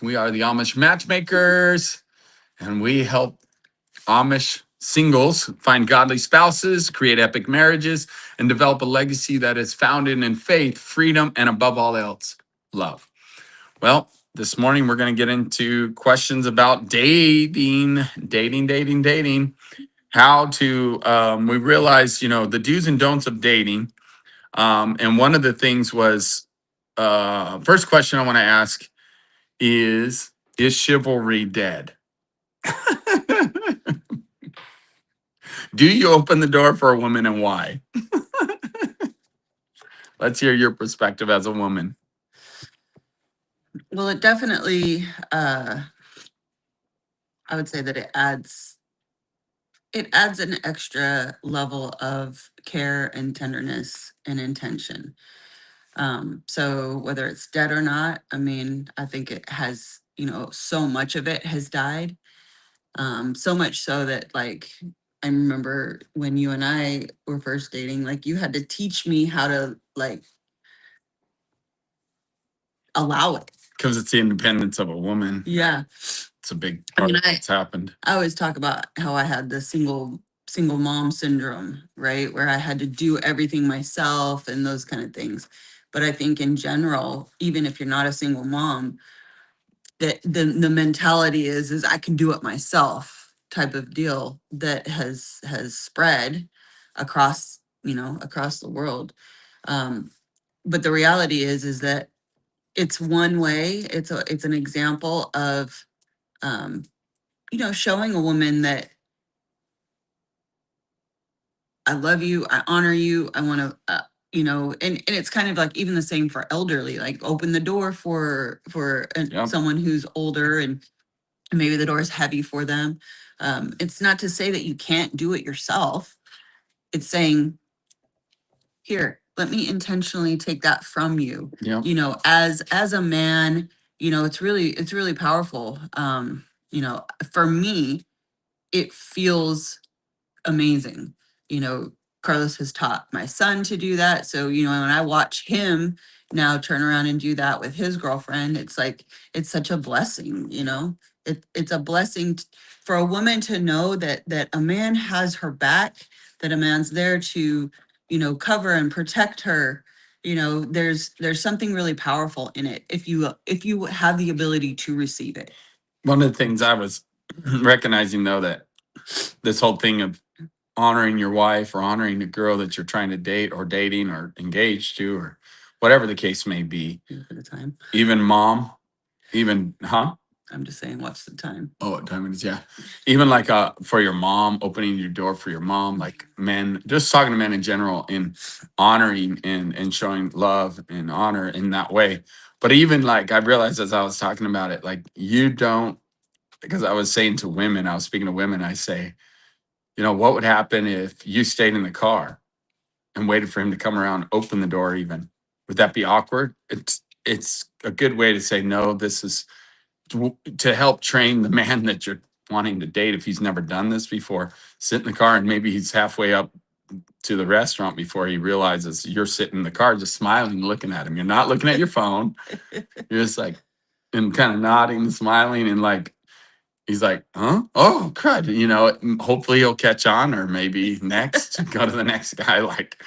We are the Amish Matchmakers, and we help Amish singles find godly spouses, create epic marriages, and develop a legacy that is founded in faith, freedom, and above all else, love. Well, this morning we're going to get into questions about dating. How to, we realized, the do's and don'ts of dating. And one of the things was, first question I want to ask is chivalry dead? Do you open the door for a woman, and why? Let's hear your perspective as a woman. Well, it definitely, I would say that it adds an extra level of care and tenderness and intention. So whether it's dead or not, I mean, I think it has, so much of it has died. So much so that, like, I remember when you and I were first dating, like, you had to teach me how to, like, allow it. Because it's the independence of a woman. Yeah. It's a big part of what's happened. I always talk about how I had the single mom syndrome, right? Where I had to do everything myself and those kind of things. But I think in general, even if you're not a single mom, that the mentality is I can do it myself type of deal that has spread across, across the world. But the reality is that it's one way, it's an example of showing a woman that I love you, I honor you, I want to, and it's kind of like even the same for elderly, like open the door for Yep. someone who's older and maybe the door is heavy for them. It's not to say that you can't do it yourself. It's saying, here, let me intentionally take that from you. Yep. As a man, it's really powerful. For me, it feels amazing. Carlos has taught my son to do that. So, when I watch him now turn around and do that with his girlfriend, it's like, it's such a blessing, it's a blessing for a woman to know that a man has her back, that a man's there to, cover and protect her. There's something really powerful in it if you have the ability to receive it. One of the things I was recognizing, though, that this whole thing of honoring your wife or honoring the girl that you're trying to date or dating or engaged to or whatever the case may be. For the time. Even mom, I'm just saying, what's the time? Oh, what time it is? Yeah. Even like for your mom, opening your door for your mom, like men, just talking to men in general, in honoring and showing love and honor in that way. But even like I realized as I was talking about it, like you don't, because I was saying to women, I was speaking to women, I say, what would happen if you stayed in the car and waited for him to come around, open the door even? Would that be awkward? It's a good way to say, no, this is to help train the man that you're wanting to date. If he's never done this before, sit in the car and maybe he's halfway up to the restaurant before he realizes you're sitting in the car just smiling, looking at him. You're not looking at your phone. You're just like, and kind of nodding and smiling, and like, he's like, huh? Oh, crud. Hopefully he'll catch on, or maybe next, go to the next guy. Like,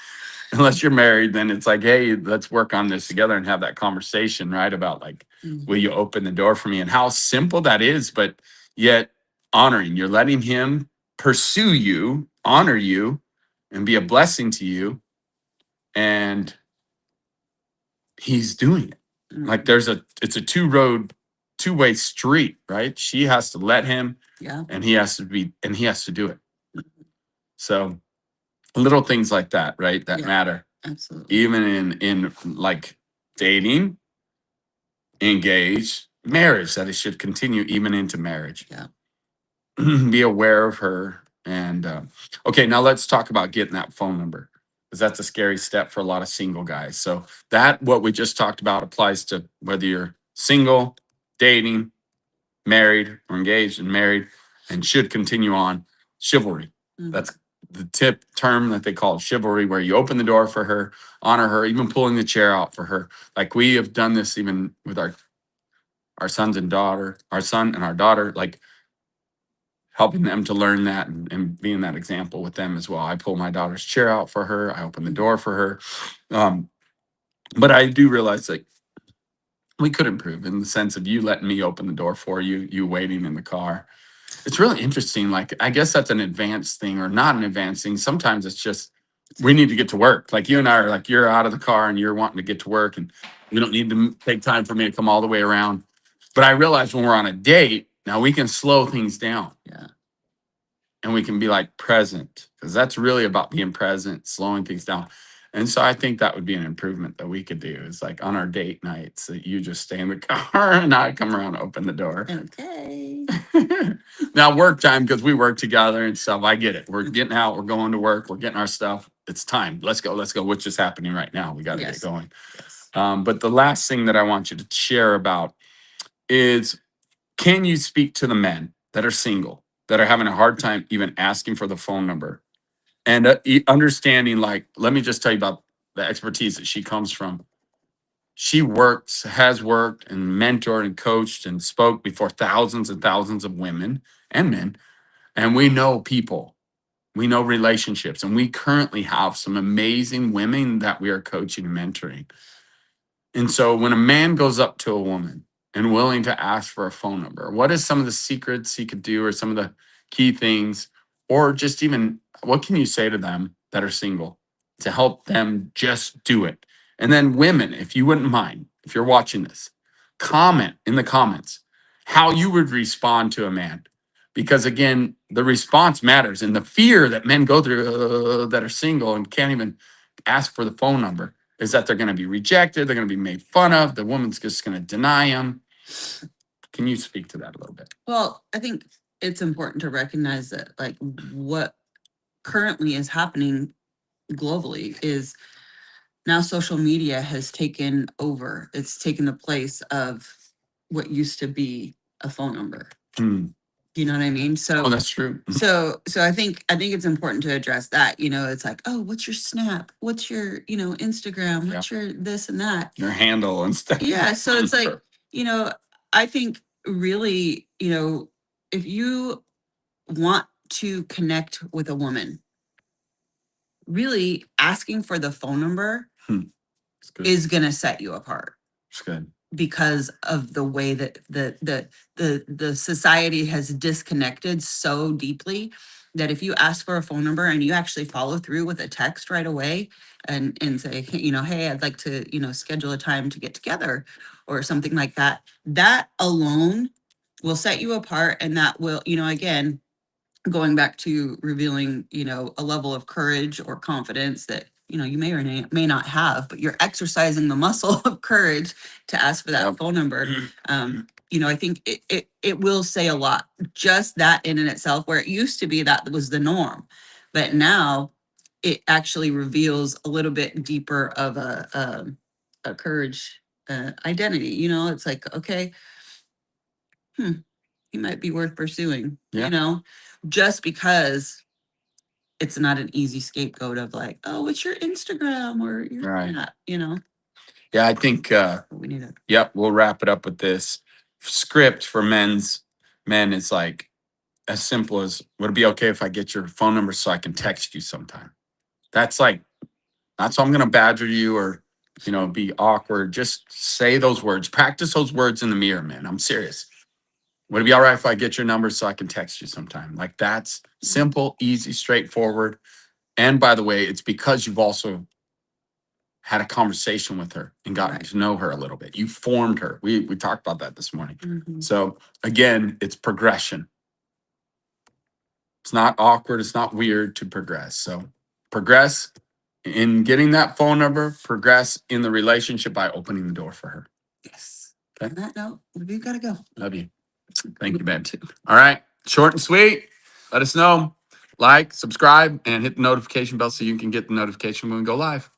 unless you're married, then it's like, hey, let's work on this together and have that conversation, right? About like, will you open the door for me? And how simple that is, but yet honoring. You're letting him pursue you, honor you, and be a blessing to you. And he's doing it. Like it's a two-way street, right? She has to let him, and he has to do it. So little things like that, right? That matter. Absolutely. Even in like dating, engaged, marriage, that it should continue even into marriage. Yeah. Be aware of her. And okay, now let's talk about getting that phone number, because that's a scary step for a lot of single guys. So that what we just talked about applies to whether you're single, dating, married, or engaged and married, and should continue on. Chivalry. That's the term that they call chivalry, where you open the door for her, honor her, even pulling the chair out for her. Like we have done this even with our our son and our daughter, like helping them to learn that and being that example with them as well. I pull my daughter's chair out for her. I open the door for her. Um, but I do realize like we could improve in the sense of you letting me open the door for you, you waiting in the car. It's really interesting. Like, I guess that's an advanced thing or not an advanced thing. Sometimes it's just we need to get to work. Like you and I are like, you're out of the car and you're wanting to get to work, and we don't need to take time for me to come all the way around. But I realize when we're on a date, now we can slow things down. Yeah. And we can be like present, because that's really about being present, slowing things down. And so I think that would be an improvement that we could do is like on our date nights that you just stay in the car and I come around and open the door. Okay. Now work time, because we work together and stuff. I get it. We're getting out, we're going to work, we're getting our stuff. It's time. Let's go. What's just happening right now? We got to Yes. get going. Yes. But the last thing that I want you to share about is, can you speak to the men that are single, that are having a hard time even asking for the phone number, and understanding, like, let me just tell you about the expertise that she comes from. She has worked and mentored and coached and spoke before thousands and thousands of women and men. And we know people, we know relationships, and we currently have some amazing women that we are coaching and mentoring. And so when a man goes up to a woman and willing to ask for a phone number, what is some of the secrets he could do or some of the key things, or just even what can you say to them that are single to help them just do it? And then women, if you wouldn't mind, if you're watching this, comment in the comments how you would respond to a man. Because again, the response matters, and the fear that men go through that are single and can't even ask for the phone number is that they're going to be rejected, they're going to be made fun of, the woman's just going to deny them. Can you speak to that a little bit? Well, I think it's important to recognize that, like, what currently is happening globally is now social media has taken over. It's taken the place of what used to be a phone number. Hmm. You know what I mean? Oh, So that's true. so I think it's important to address that. You know, it's like, oh, what's your Snap? What's your, Instagram? Yeah. What's your this and that? Your handle and stuff. Yeah. So it's like, I think really, if you want to connect with a woman, really asking for the phone number It's good. is gonna set you apart It's good. because of the way that the society has disconnected so deeply that if you ask for a phone number and you actually follow through with a text right away and say, hey, hey, I'd like to, schedule a time to get together or something like that, that alone will set you apart. And that will, again, going back to revealing, a level of courage or confidence that, you may or may not have, but you're exercising the muscle of courage to ask for that Yep. phone number. I think it will say a lot, just that in and itself, where it used to be that was the norm. But now it actually reveals a little bit deeper of a courage identity. It's like, okay, he might be worth pursuing, Yeah. just because it's not an easy scapegoat of like, oh, it's your Instagram or your Right. Snap, Yeah, I think we need it. yep, we'll wrap it up with this. Script for men is like as simple as, would it be okay if I get your phone number so I can text you sometime? That's like, not so I'm gonna badger you or be awkward. Just say those words. Practice those words in the mirror, man. I'm serious. Would it be all right if I get your number so I can text you sometime? Like, that's simple, easy, straightforward. And by the way, it's because you've also had a conversation with her and gotten Right. to know her a little bit. You formed her. We talked about that this morning. Mhm. So again, it's progression. It's not awkward. It's not weird to progress. So progress in getting that phone number, progress in the relationship by opening the door for her. Yes. Okay. On that note, we've got to go. Love you. Thank you, babe. All right. Short and sweet. Let us know. Like, subscribe, and hit the notification bell so you can get the notification when we go live.